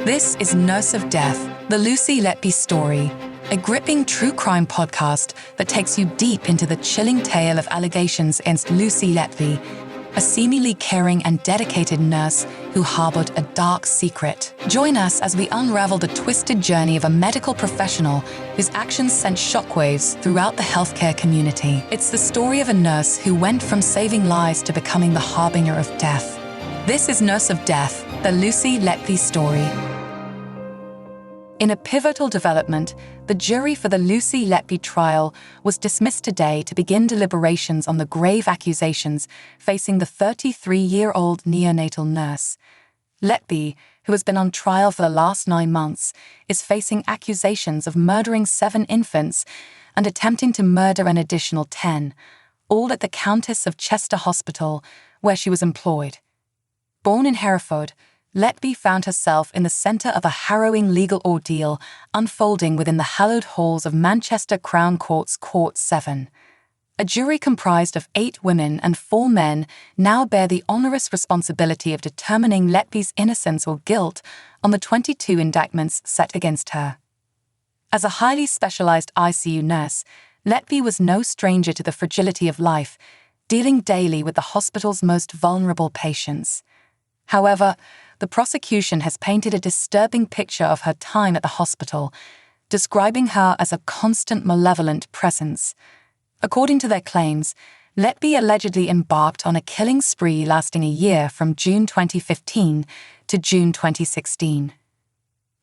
This is Nurse of Death, the Lucy Letby story, a gripping true crime podcast that takes you deep into the chilling tale of allegations against Lucy Letby, a seemingly caring and dedicated nurse who harbored a dark secret. Join us as we unravel the twisted journey of a medical professional whose actions sent shockwaves throughout the healthcare community. It's the story of a nurse who went from saving lives to becoming the harbinger of death. This is Nurse of Death, the Lucy Letby story. In a pivotal development, the jury for the Lucy Letby trial was dismissed today to begin deliberations on the grave accusations facing the 33-year-old neonatal nurse. Letby, who has been on trial for the last 9 months, is facing accusations of murdering 7 infants and attempting to murder an additional 10, all at the Countess of Chester Hospital, where she was employed. Born in Hereford, Letby found herself in the centre of a harrowing legal ordeal unfolding within the hallowed halls of Manchester Crown Court's Court 7. A jury comprised of 8 women and 4 men now bear the onerous responsibility of determining Letby's innocence or guilt on the 22 indictments set against her. As a highly specialised ICU nurse, Letby was no stranger to the fragility of life, dealing daily with the hospital's most vulnerable patients. However, the prosecution has painted a disturbing picture of her time at the hospital, describing her as a constant malevolent presence. According to their claims, Letby allegedly embarked on a killing spree lasting a year from June 2015 to June 2016.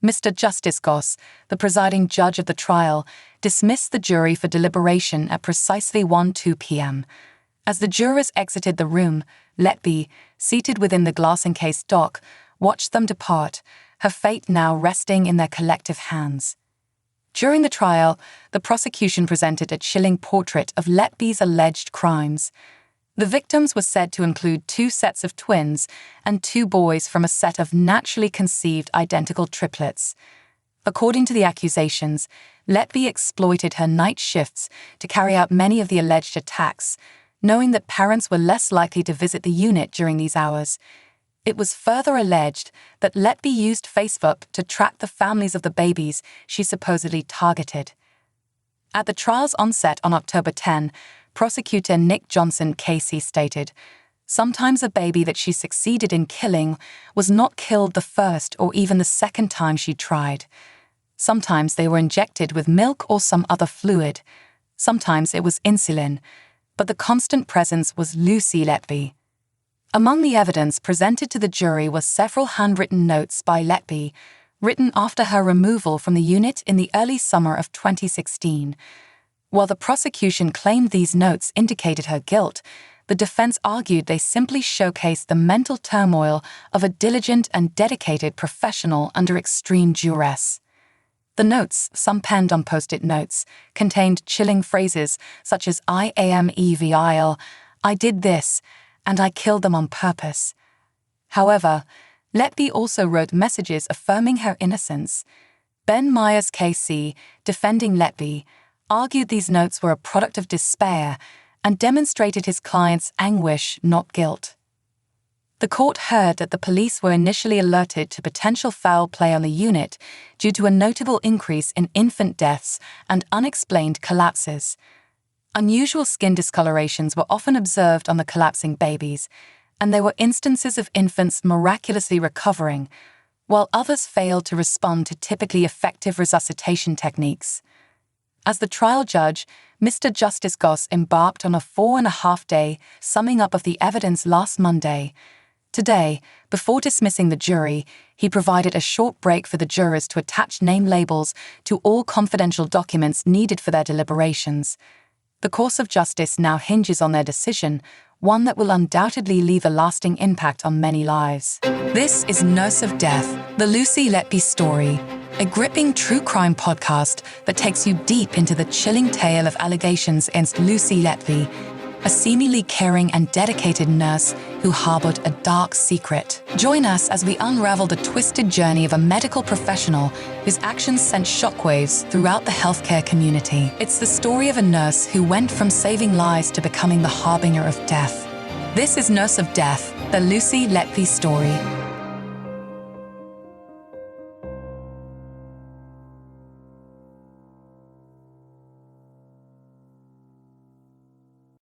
Mr. Justice Goss, the presiding judge of the trial, dismissed the jury for deliberation at precisely 1:02 p.m. As the jurors exited the room, Letby, seated within the glass-encased dock, watched them depart, her fate now resting in their collective hands. During the trial, the prosecution presented a chilling portrait of Letby's alleged crimes. The victims were said to include 2 sets of twins and 2 boys from a set of naturally conceived identical triplets. According to the accusations, Letby exploited her night shifts to carry out many of the alleged attacks, knowing that parents were less likely to visit the unit during these hours. It was further alleged that Letby used Facebook to track the families of the babies she supposedly targeted. At the trial's onset on October 10, prosecutor Nick Johnson Casey stated, "Sometimes a baby that she succeeded in killing was not killed the first or even the second time she tried. Sometimes they were injected with milk or some other fluid. Sometimes it was insulin, but the constant presence was Lucy Letby." Among the evidence presented to the jury were several handwritten notes by Letby, written after her removal from the unit in the early summer of 2016. While the prosecution claimed these notes indicated her guilt, the defense argued they simply showcased the mental turmoil of a diligent and dedicated professional under extreme duress. The notes, some penned on post-it notes, contained chilling phrases such as "I am evil," "I did this," and "I killed them on purpose." However, Letby also wrote messages affirming her innocence. Ben Myers KC, defending Letby, argued these notes were a product of despair and demonstrated his client's anguish, not guilt. The court heard that the police were initially alerted to potential foul play on the unit due to a notable increase in infant deaths and unexplained collapses. Unusual skin discolorations were often observed on the collapsing babies, and there were instances of infants miraculously recovering, while others failed to respond to typically effective resuscitation techniques. As the trial judge, Mr. Justice Goss embarked on a 4.5-day summing up of the evidence last Monday. Today, before dismissing the jury, he provided a short break for the jurors to attach name labels to all confidential documents needed for their deliberations. The course of justice now hinges on their decision, one that will undoubtedly leave a lasting impact on many lives. This is Nurse of Death, the Lucy Letby story, a gripping true crime podcast that takes you deep into the chilling tale of allegations against Lucy Letby, a seemingly caring and dedicated nurse who harbored a dark secret. Join us as we unravel the twisted journey of a medical professional whose actions sent shockwaves throughout the healthcare community. It's the story of a nurse who went from saving lives to becoming the harbinger of death. This is Nurse of Death, the Lucy Letby story.